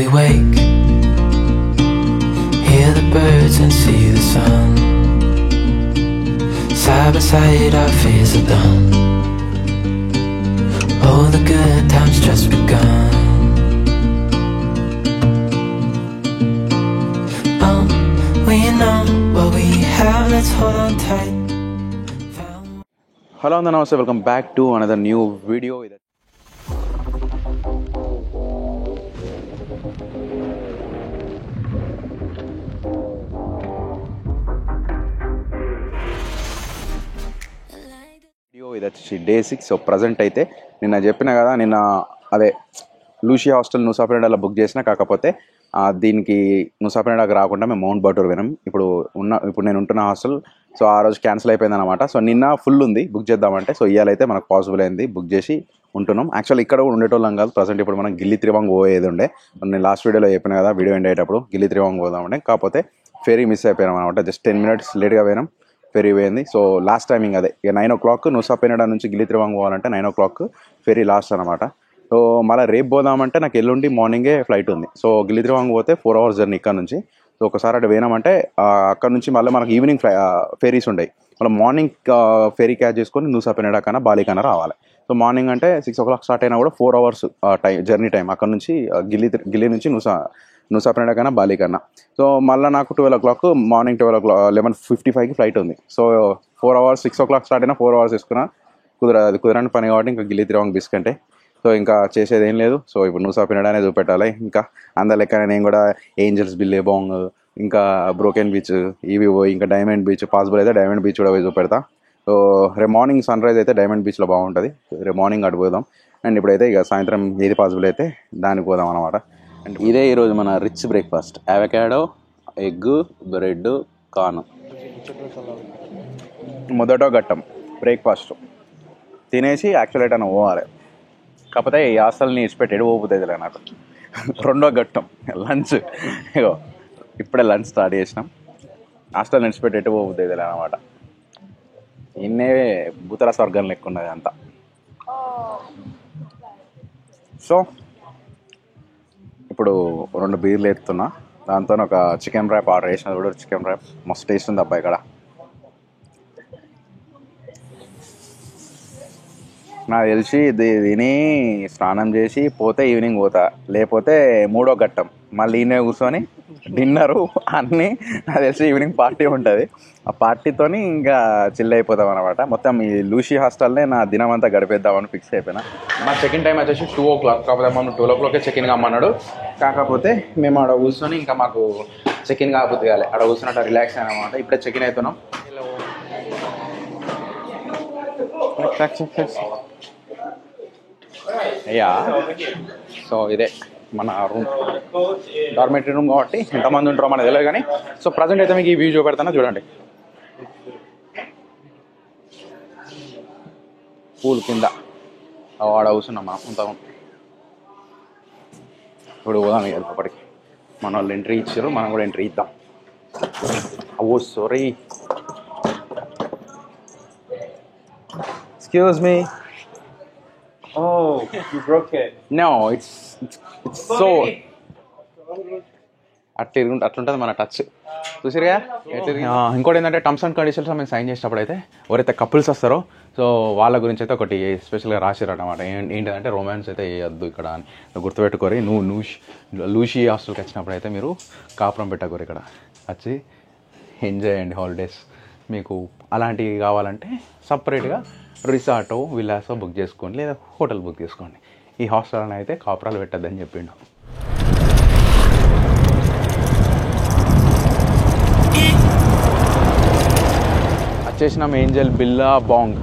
we wake, hear the birds and see the sun. Side by side our fears are done. Oh, the good times just begun. Oh, we know what we have, let's hold on tight. Hello and namaste, welcome back to another new video. ఇది వచ్చి day 6. So present అయితే నిన్న చెప్పిన కదా, నిన్న అదే లూషి hostel నుసాపెనడాలో book చేసిన, కాకపోతే దీనికి నుసాపెనడాకి రాకుండా మేము మౌంట్ బాటూర్ వినాం. ఇప్పుడు నేను ఉంటున్న హాస్టల్ సో ఆ రోజు క్యాన్సిల్ అయిపోయింది అనమాట. సో నిన్న ఫుల్ ఉంది, బుక్ చేద్దామంటే సో ఇవాళైతే మనకు పాసిబుల్ అయింది, బుక్ చేసి ఉంటున్నాం. యాక్చువల్ ఇక్కడ కూడా ఉండేటోళ్ళం కాదు. ప్రజెంట్ ఇప్పుడు మనం గిల్లి త్రివాంగ్ పోయేది ఉండే. నేను లాస్ట్ వీడియోలో చెప్పిన కదా, వీడియో ఎండ్ అయ్యేటప్పుడు గిల్లి త్రివాంగ్ పోదామంటే, కాకపోతే ఫెరీ మిస్ అయిపోయినాం అనమాట. జస్ట్ 10 minutes లేట్గా పోయినాం, ఫెరీ పోయింది. సో లాస్ట్ టైమింగ్ అదే, ఇక 9 o'clock నుసాపెనడా నుంచి గిల్లి త్రివాంగ్ పోవాలంటే 9 o'clock ఫెరీ లాస్ట్ అనమాట. సో మళ్ళీ రేపు పోదామంటే నాకు ఎల్లుండి మార్నింగే ఫ్లైట్ ఉంది. సో గిల్లి త్రివాంగ్ పోతే 4 hours జర్నీ ఇక్కడ నుంచి. సో ఒకసారి అటు పోయినామంటే అక్కడ నుంచి మళ్ళీ మనకి ఈవినింగ్ ఫెరీస్ ఉంటాయి. మళ్ళీ మార్నింగ్ ఫెరీ క్యాచ్ చేసుకొని నుసాపెనడా కన్నా బాలి కన్నా రావాలి. సో మార్నింగ్ అంటే 6 o'clock స్టార్ట్ అయినా కూడా 4 hours జర్నీ టైం అక్కడ నుంచి గిల్లి నుంచి నుసాపెనడా కన్నా బాలి కన్నా. సో మళ్ళీ నాకు 12 o'clock మార్నింగ్ 11:55కి ఫ్లైట్ ఉంది. సో 4 hours 6 o'clock స్టార్ట్ అయినా 4 hours వేసుకున్నా కుదరని పని కాబట్టి ఇంకా గిల్లి త్రివాంగ్ బిస్కంటే. సో ఇంకా చేసేది ఏం లేదు. సో ఇప్పుడు నుసాపెనడానే చూపెట్టాలి. ఇంకా అందరి లెక్కనే నేను కూడా ఏంజల్స్ బిల్లేబాంగ్, ఇంకా బ్రోకెన్ బీచ్ ఇవి పోయి, ఇంకా డైమండ్ బీచ్ పాసిబుల్ అయితే డైమండ్ బీచ్ కూడా పోయి చూపెడతా. సో రేపు మార్నింగ్ సన్ రైజ్ అయితే డైమండ్ బీచ్లో బాగుంటుంది. రేపు మార్నింగ్ అటు పోదాం. అండ్ ఇప్పుడైతే ఇక సాయంత్రం ఏది పాసిబుల్ అయితే దానికి పోదాం అనమాట. అండ్ ఇదే ఈరోజు మన rich breakfast: avocado, egg, bread, corn. మొదటో ఘట్టం బ్రేక్ఫాస్ట్ తినేసి యాక్చువల్ అయితే పోవాలి, కాకపోతే ఈ హాస్టల్ని ఇచ్చిపెట్టి ఎడు పోతుంది నాకు. రెండో ఘట్టం లంచ్. ఇగో ఇప్పుడే లంచ్ స్టార్ట్ చేసినాం. హాస్టల్ నిడిచిపెట్టి ఎటు పోతుంది అనమాట. ఇన్నే భూతల స్వర్గం లెక్క ఉన్నది అంతా. సో ఇప్పుడు 2 బీర్లు ఎత్తున్నా, దాంతో ఒక చికెన్ ర్యాప్ ఆర్డర్ చేసిన. కూడా చికెన్ ర్యాప్ మస్తు టేస్ట్ ఉంది అబ్బాయి ఇక్కడ. నాకు తెలిసి తిని స్నానం చేసి పోతే ఈవినింగ్ పోతా, లేకపోతే మూడో ఘట్టం మళ్ళీ ఈయనే కూర్చొని డిన్నరు అన్నీ. నాకు తెలిసి ఈవినింగ్ పార్టీ ఉంటుంది, ఆ పార్టీతో ఇంకా చిల్ అయిపోతాం అనమాట. మొత్తం ఈ లూషి హాస్టల్నే నా దినం అంతా గడిపేద్దామని ఫిక్స్ అయిపోయినా. మా చెకిన్ టైం వచ్చేసి 2 o'clock, కాకపోతే మమ్మల్ని 12 o'clock చెకిన్ కమ్మన్నాడు. కాకపోతే మేము ఆడ కూర్చొని ఇంకా మాకు చెకిన్ కాకపోతే కాలే, ఆడ కూర్చున్నట్టు రిలాక్స్ అనమాట. ఇప్పుడే చెకిన్ అవుతున్నాం. అయ్యా సో ఇదే మన రూమ్, డార్మెటరీ రూమ్ కాబట్టి ఎంతమంది ఉంటారో మనకు తెలియదు కానీ. సో ప్రజెంట్ అయితే మీకు ఈ వ్యూ చూపెడతాను, చూడండి. పూల్ కింద ఆడ కూర్చున్నాం మనం అంతా. ఇప్పుడు పోదాం ఇక అప్పటికి. మన వాళ్ళు ఎంట్రీ ఇచ్చారు, మనం కూడా ఎంట్రీ ఇద్దాం. Oh sorry, excuse me. Oh, you broke it. No, it's so అట్లుంటుంది మన టచ్. చూసిరుగా. ఇంకోటి ఏంటంటే టర్మ్స్ అండ్ కండిషన్స్ మేము సైన్ చేసేటప్పుడు అయితే ఎవరైతే కపుల్స్ వస్తారో సో వాళ్ళ గురించి అయితే ఒకటి స్పెషల్గా రాసిరు అనమాట. ఏంటంటే రొమాన్స్ అయితే వేయద్దు ఇక్కడ అని గుర్తుపెట్టుకోరి. లూషి హాస్టల్కి వచ్చినప్పుడు అయితే మీరు కాపురం పెట్టకూరు, ఇక్కడ వచ్చి ఎంజాయ్ చేయండి హాలిడేస్. మీకు అలాంటివి కావాలంటే సపరేట్గా రిసార్టో విల్లాసో బుక్ చేసుకోండి, లేదా హోటల్ బుక్ చేసుకోండి. ఈ హాస్టల్ని అయితే కాపురాలు పెట్టద్దని చెప్పిండు. వచ్చేసినాం ఏంజల్ బిల్లేబాంగ్.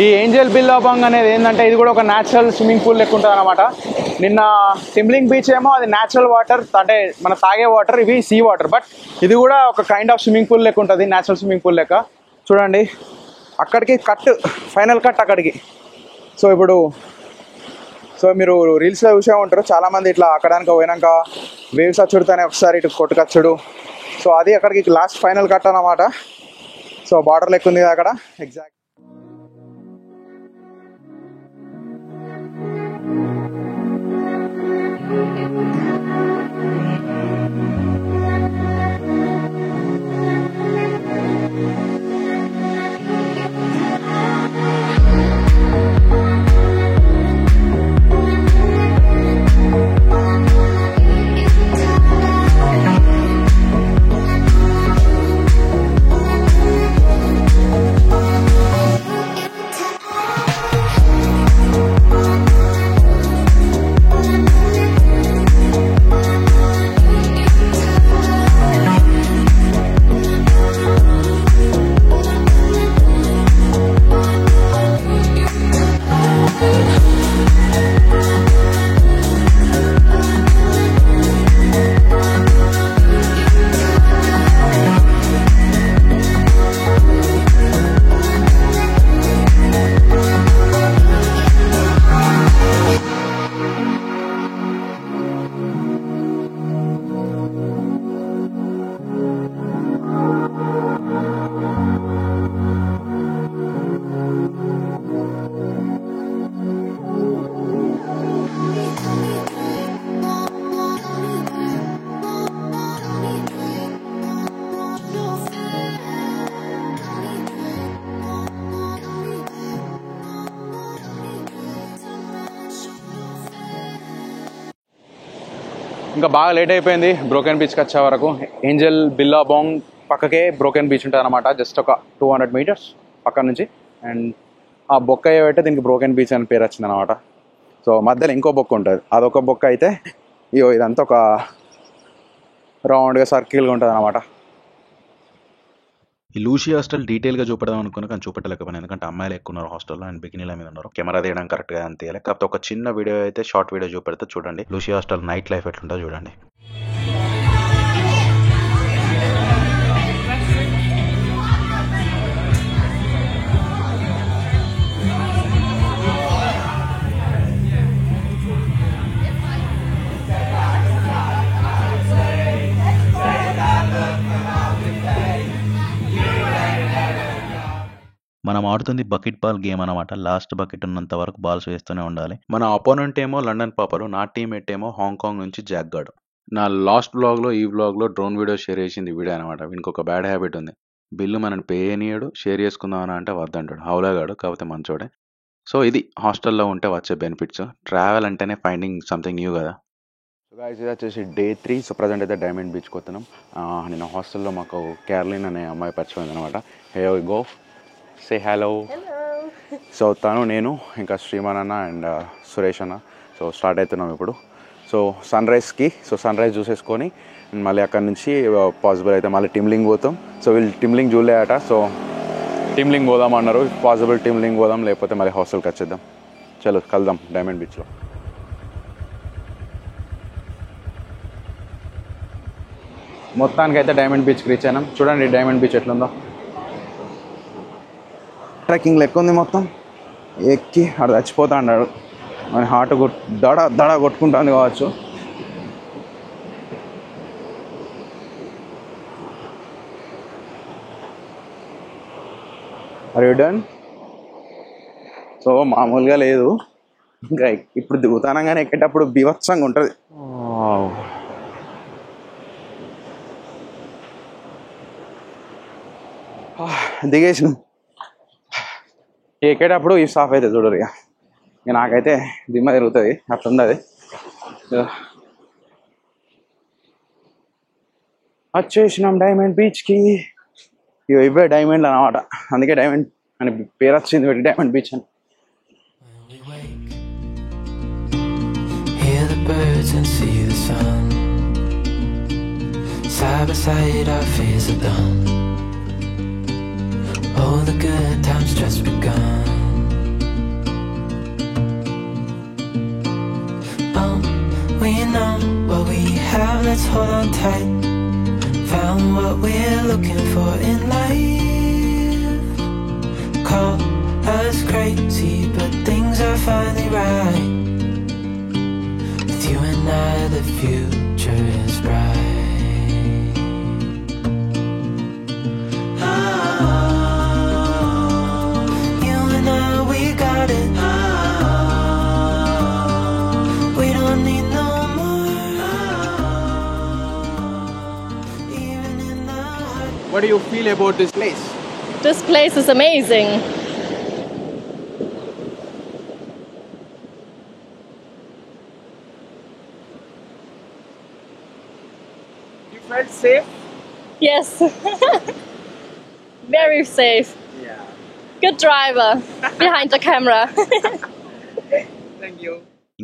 ఈ ఏంజల్ బిల్లాబాంగ్ అనేది ఏంటంటే ఇది కూడా ఒక న్యాచురల్ స్విమ్మింగ్ పూల్ లెక్క ఉంటుంది అనమాట. నిన్న టిమ్లింగ్ బీచ్ ఏమో అది న్యాచురల్ వాటర్, అంటే మన తాగే వాటర్, ఇవి సీ వాటర్. బట్ ఇది కూడా ఒక కైండ్ ఆఫ్ స్విమ్మింగ్ పూల్ లెక్క ఉంటుంది, న్యాచురల్ స్విమ్మింగ్ పూల్ లెక్క. చూడండి అక్కడికి కట్, ఫైనల్ కట్ అక్కడికి. సో మీరు రీల్స్లో చూసే ఉంటారు చాలామంది ఇట్లా అక్కడానికి పోయినాక వేవ్స్ వచ్చుడుతానే ఒకసారి ఇటు కొట్టుకొచ్చుడు. సో అది అక్కడికి లాస్ట్ ఫైనల్ కట్ అన్నమాట. సో బార్డర్ లెక్క ఉంది అక్కడ ఎగ్జాక్ట్. ఇంకా బాగా లేట్ అయిపోయింది బ్రోకెన్ బీచ్కి వచ్చే వరకు. ఏంజల్ బిల్లాబాంగ్ పక్కకే బ్రోకెన్ బీచ్ ఉంటుంది అనమాట, జస్ట్ ఒక 200 meters పక్క నుంచి. అండ్ ఆ బొక్క ఏవైతే దీనికి బ్రోకెన్ బీచ్ అని పేరు వచ్చింది అనమాట. సో మధ్యలో ఇంకో బొక్క ఉంటుంది, అదొక బొక్క అయితే ఇదంతా ఒక రౌండ్గా సర్కిల్గా ఉంటుంది అనమాట. ఈ లూషీ హాస్టల్ డీటెయిల్గా చూపెడదాం అనుకున్నా కానీ చూపెట్టలేకపోయినా, ఎందుకంటే అమ్మాయిలు ఎక్కువ ఉన్నారు హాస్టల్లో అండ్ బికినీల మీద ఉన్నారు. కెమెరా తీయడం కరెక్ట్గా అని తీయాలి. కాకపోతే ఒక చిన్న వీడియో అయితే, షార్ట్ వీడియో చూపెడితే చూడండి లూషీ హాస్టల్ నైట్ లైఫ్ ఎట్లుంటుందో చూడండి. మనం ఆడుతుంది బకెట్ బాల్ గేమ్ అనమాట. లాస్ట్ బకెట్ ఉన్నంత వరకు బాల్స్ వేస్తూనే ఉండాలి. మన అపోనెంట్ ఏమో లండన్ పాపలు, నా టీమ్మేట్ ఏమో హాంకాంగ్ నుంచి జాక్ గార్డ్. నా లాస్ట్ బ్లాగ్లో ఈ బ్లాగ్లో డ్రోన్ వీడియో షేర్ చేసింది వీడియో అనమాట. వీనికి ఒక బ్యాడ్ హ్యాబిట్ ఉంది, బిల్లు మనని పే చేయనీయడు, షేర్ చేసుకుందామని అంటే వద్దంటాడు. హౌలాగాడు కాకపోతే మంచోడే. సో ఇది హాస్టల్లో ఉంటే వచ్చే బెనిఫిట్స్. ట్రావెల్ అంటేనే ఫైండింగ్ సంథింగ్ న్యూ కదా. సో గాయ్స్ ఇది వచ్చేసి Day 3. సో ప్రజెంట్ అయితే డైమండ్ బీచ్కి వస్తున్నాం. నేను హాస్టల్లో మాకు క్యార్లిన్ అనే అమ్మాయి పరిచయం అనమాట. హే గో సే హలో. సో తను, నేను, ఇంకా శ్రీమాన్ అన్న అండ్ సురేష్ అన్న. సో స్టార్ట్ అవుతున్నాం ఇప్పుడు. సో సన్ రైజ్ చూసేసుకొని మళ్ళీ అక్కడ నుంచి పాసిబుల్ అయితే మళ్ళీ టిమ్లింగ్ పోతాం. సో వీళ్ళు టిమ్లింగ్ చూడలేట, సో టిమ్లింగ్ పోదాం అన్నారు. పాసిబుల్ టిమ్లింగ్ పోదాం, లేకపోతే మళ్ళీ హాస్టల్కి వచ్చేద్దాం. చలో కలుద్దాం డైమండ్ బీచ్లో. మొత్తానికి అయితే డైమండ్ బీచ్కి రీచ్ అయినాం. చూడండి డైమండ్ బీచ్ ఎట్లుందో, ట్రెక్కింగ్ లెక్క ఉంది. మొత్తం ఎక్కి అక్కడ చచ్చిపోతా అన్నాడు, మన హార్ట్ దడ కొట్టుకుంటుంది కావచ్చు. Are you done? సో మామూలుగా లేదు, ఇంకా ఇప్పుడు దిగుతానంగానే ఎక్కేటప్పుడు బీభత్సంగా ఉంటుంది. దిగేసినాం. ఎక్కేటప్పుడు ఈ స్టాఫ్ అయితే చూడరు, ఇక నాకైతే దిమ్మ తిరుగుతుంది, అట్లుంది అది. వచ్చేసినాం డైమండ్ బీచ్కి. ఇవే డైమండ్లు అన్నమాట, అందుకే డైమండ్ అని పేరు వచ్చింది పెట్టి డైమండ్ బీచ్ అని. Hear the birds and see the sun. Side by side our fears are done. All the good times just begun. you know what we have, let's hold on tight. Found what we're looking for in life. Call us crazy, but things are finally right. With you and I, the future is bright. You and I, we got it. We don't need no more. Even in the hard. What do you feel about this place? This place is amazing. You felt safe? Yes. Very safe. Yeah. Good driver behind the camera. Thank you.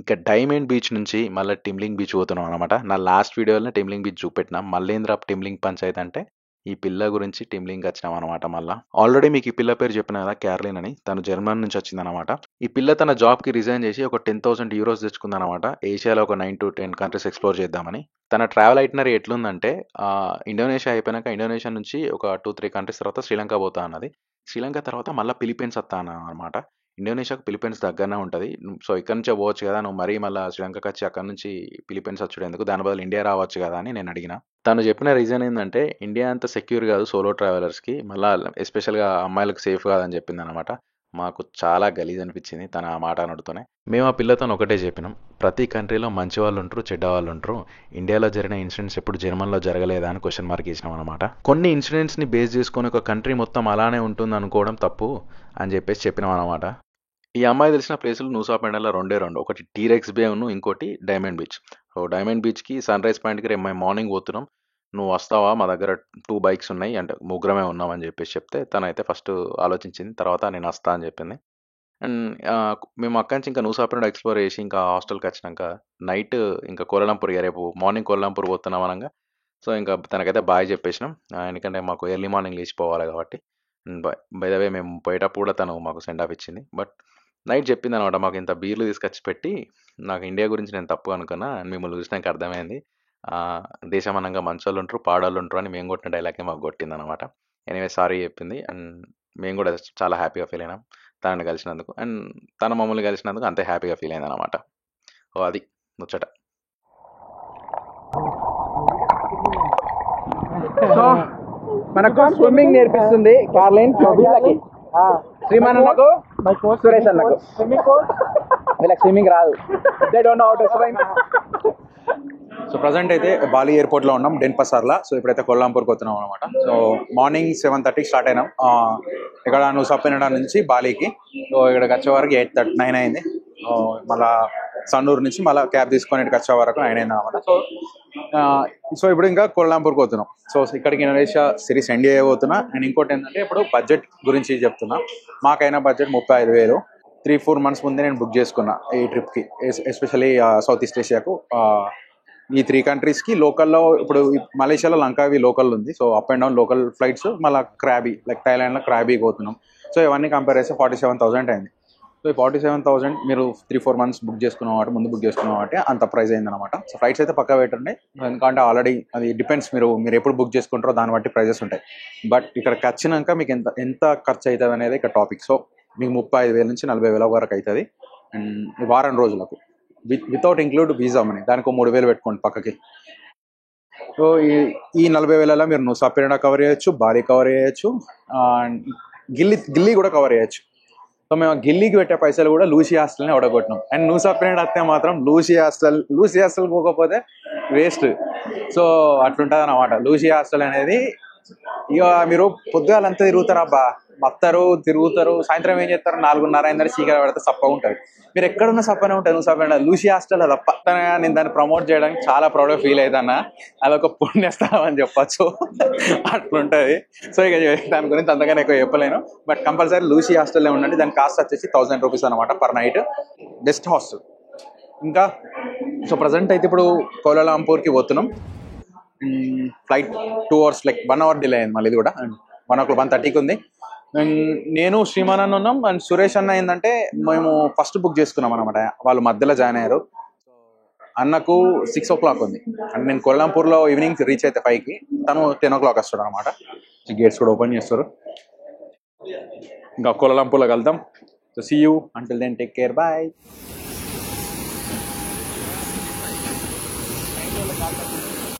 ఇంకా diamond beach నుంచి మళ్ళీ టిమ్లింగ్ beach పోతున్నాం అనమాట. నా last వీడియోలో టిమ్లింగ్ beach చూపెట్టినా. మల్లేంద్ర టిమ్లింగ్ Panchayat అంటే ఈ పిల్ల గురించి టిమ్లింగ్ వచ్చినాం అనమాట. మళ్ళీ ఆల్రెడీ మీకు ఈ పిల్ల పేరు చెప్పిన కదా, క్యార్లిన్ అని. తను జర్మన్ నుంచి వచ్చిందనమాట. ఈ పిల్ల తన జాబ్కి రిజైన్ చేసి ఒక 10,000 euros తెచ్చుకుందనమాట. ఏషియాలో ఒక 9 to 10 కంట్రీస్ ఎక్స్ప్లోర్ చేద్దామని. తన ట్రావెల్ ఐటినరీ ఎట్లుందంటే ఇండోనేషియా అయిపోయినాక ఇండోనేషియా నుంచి ఒక 2-3 కంట్రీస్ తర్వాత శ్రీలంక పోతా అన్నది. శ్రీలంక తర్వాత మళ్ళీ ఫిలిప్పీన్స్ వస్తా అనమాట. ఇండోనేషియాకు ఫిలిప్పీన్స్ దగ్గరనే ఉంటుంది. సో ఇక్కడ నుంచే పోవచ్చు కదా, నువ్వు మరీ మళ్ళీ శ్రీలంకకి వచ్చి అక్కడ నుంచి ఫిలిప్పీన్స్ వచ్చుడు ఎందుకు, దాని బదులు ఇండియా రావచ్చు కదా అని నేను అడిగిన. తను చెప్పిన రీజన్ ఏంటంటే ఇండియా అంత సెక్యూర్ కాదు సోలో ట్రావెలర్స్కి, మళ్ళీ ఎస్పెషల్గా అమ్మాయిలకు సేఫ్ కాదని చెప్పింది అనమాట. మాకు చాలా గలీజ్ అనిపించింది తన ఆ మాట అనడుతూనే. మేము ఆ పిల్లతో ఒకటే చెప్పినాం, ప్రతి కంట్రీలో మంచి వాళ్ళు ఉంటారు, చెడ్డ వాళ్ళు ఉంటారు. ఇండియాలో జరిగిన ఇన్సిడెంట్స్ ఎప్పుడు జర్మన్లో జరగలేదా అని క్వశ్చన్ మార్క్ ఇచ్చినాం అనమాట. కొన్ని ఇన్సిడెంట్స్ని బేస్ చేసుకొని ఒక కంట్రీ మొత్తం అలానే ఉంటుంది అనుకోవడం తప్పు అని చెప్పినాం అనమాట. ఈ అమ్మాయి తెలిసిన ప్లేసులు నూసా పెండలో రెండే, ఒకటి టీరెక్స్ బే ఉన్ను, ఇంకోటి డైమండ్ బీచ్. సో డైమండ్ బీచ్కి సన్ రైజ్ పాయింట్కి రేపు మేము మార్నింగ్ పోతున్నాం, నువ్వు వస్తావా, మా దగ్గర 2 bikes ఉన్నాయి అంటే ముగ్గురమే ఉన్నామని చెప్తే తనైతే ఫస్ట్ ఆలోచించింది, తర్వాత నేను వస్తా అని చెప్పింది. అండ్ మేము అక్కడి నుంచి ఇంకా నూసా పెండ ఎక్స్ప్లోర్ చేసి ఇంకా హాస్టల్కి వచ్చినాక నైట్ ఇంకా కోలాలంపూర్, రేపు మార్నింగ్ కోలాలంపూర్ పోతున్నాం అనగా సో ఇంకా తనకైతే బాయ్ చెప్పేసినాం, ఎందుకంటే మాకు ఎర్లీ మార్నింగ్ లేచిపోవాలి కాబట్టి. బై ద వే మేము పోయేటప్పుడు కూడా తను మాకు సెండ్ ఆఫ్ ఇచ్చింది. బట్ నైట్ చెప్పింది అనమాట, మాకు ఇంత బీర్లు తీసుకొచ్చి పెట్టి నాకు ఇండియా గురించి నేను తప్పు అనుకున్నా, మిమ్మల్ని చూసినాక అర్థమైంది దేశమనంగా మంచోళ్ళు ఉంటారు, పాడోళ్ళు ఉంటారు అని మేము కొట్టిన డైలాగే మాకు కొట్టింది అనమాట. ఎనీవే సారీ చెప్పింది. అండ్ మేము కూడా చాలా హ్యాపీగా ఫీల్ అయినాం తనని కలిసినందుకు, అండ్ తన మమ్మల్ని కలిసినందుకు అంతే హ్యాపీగా ఫీల్ అయింది అనమాట. ఓ అది ముచ్చట. సో మనకు స్విమ్మింగ్ నేర్పిస్తుంది కార్లైన్ వీళ్ళకి, శ్రీమానన్నకు, సురేష్ అన్నకు. వీళ్ళకి స్విమ్మింగ్ రాదు, they don't know how to swim. So present అయితే బాలి ఎయిర్పోర్ట్లో ఉన్నాం, డెన్పసార్లో. సో ఇప్పుడైతే కోలాలంపూర్కి వస్తున్నాం అనమాట. సో మార్నింగ్ 7:30కి స్టార్ట్ అయినాం ఇక్కడ నూసా పెండ నుంచి బాలీకి. సో ఇక్కడికి వచ్చే వరకు 8:39 అయింది. మళ్ళీ సన్నూరు నుంచి మళ్ళీ క్యాబ్ తీసుకొని ఇక్కడికి వచ్చే వరకు 9 అయింది అనమాట. సో ఇప్పుడు ఇంకా కోలాలంపూర్కి పోతున్నాం. సో ఇక్కడికి ఇండోనేషియా సిరీస్ ఎండ్ చేయబోతున్నా. అండ్ ఇంకోటి ఏంటంటే ఇప్పుడు బడ్జెట్ గురించి చెప్తున్నా. మాకైనా బడ్జెట్ 35,000. 3-4 months ముందే నేను బుక్ చేసుకున్నా ఈ ట్రిప్కి, ఎస్పెషల్లీ సౌత్ ఈస్ట్ ఏషియాకు. ఈ 3 కంట్రీస్కి లోకల్లో ఇప్పుడు మలేషియాలో లంకావి లోకల్ ఉంది. So up and down local flights, మళ్ళీ క్రాబీ లైక్ థాయిలాండ్లో క్రాబీకి పోతున్నాం. సో ఇవన్నీ కంపేర్ చేస్తే 47,000 అయింది. సో ఈ 47,000 మీరు 3-4 months బుక్ చేసుకున్నాం కాబట్టి, ముందు బుక్ చేసుకున్నాం కాబట్టి అంత ప్రైస్ అయిందనమాట. సో ఫ్లైట్స్ అయితే పక్కా పెట్టండి, ఎందుకంటే ఆల్రెడీ అది డిపెండ్స్, మీరు ఎప్పుడు బుక్ చేసుకుంటారో దాన్ని బట్టి ప్రైజెస్ ఉంటాయి. బట్ ఇక్కడికి వచ్చినాక మీకు ఎంత ఖర్చు అవుతుంది అనేది ఇక్కడ టాపిక్. సో మీకు 35,000 నుంచి 40,000 వరకు అవుతుంది. అండ్ వారం రోజులకు వితౌట్ ఇంక్లూడ్ వీసా మనీ, దానికి 3,000 పెట్టుకోండి పక్కకి. సో ఈ 40,000 మీరు నూసా పెండ కవర్ చేయొచ్చు, బాలి కవర్ చేయొచ్చు, గిల్లీ కూడా కవర్ చేయొచ్చు. సో మేము గిల్లీకి పెట్టే పైసలు కూడా లూసీ హాస్టల్ని ఒడగొట్టినాం. అండ్ నూసా పెండ వస్తే మాత్రం లూసీ హాస్టల్ పోకపోతే వేస్ట్. సో అట్లుంటుంది అన్నమాట లూసీ హాస్టల్ అనేది. ఇక మీరు పొద్దుగాలంతా తిరుగుతారు, అబ్బా వస్తారు తిరుగుతారు, సాయంత్రం ఏం చేస్తారు, 4:30 అయిందని చీకటి పడితే సప్పగా ఉంటుంది. మీరు ఎక్కడున్న సప్పనే ఉంటుంది నూసా పెండ. లూసీ హాస్టల్ అది తప్ప. నేను దాన్ని ప్రమోట్ చేయడానికి చాలా ప్రౌడ్గా ఫీల్ అవుతాను. అదొక పుణ్యస్థానం అని చెప్పచ్చు, అట్లుంటుంది. సో ఇక దాని గురించి అంతగానే ఎక్కువ చెప్పలేను. బట్ కంపల్సరీ లూసీ హాస్టల్లో ఉండండి. దాని కాస్ట్ వచ్చేసి 1,000 rupees అనమాట పర్ నైట్, బెస్ట్ హాస్టల్. ఇంకా సో ప్రజెంట్ అయితే ఇప్పుడు కోలాలంపూర్కి పోతున్నాం. Flight 2 hours like 1 hour delay అయింది. మళ్ళీ ఇది కూడా 1:30కి ఉంది. నేను శ్రీమానన్న ఉన్నాం. అండ్ సురేష్ అన్న ఏంటంటే మేము ఫస్ట్ బుక్ చేసుకున్నాం అనమాట, వాళ్ళు మధ్యలో జాయిన్ అయ్యారు. అన్నకు 6 o'clock ఉంది. అంటే నేను కొల్లాంపూర్లో ఈవినింగ్ రీచ్ అయితే 5కి, తను 10 o'clock వస్తాడు అనమాట. గేట్స్ కూడా ఓపెన్ చేస్తారు. ఇంకా కొల్లాంపూర్లో కలుద్దాం. So see you until then, take care, bye.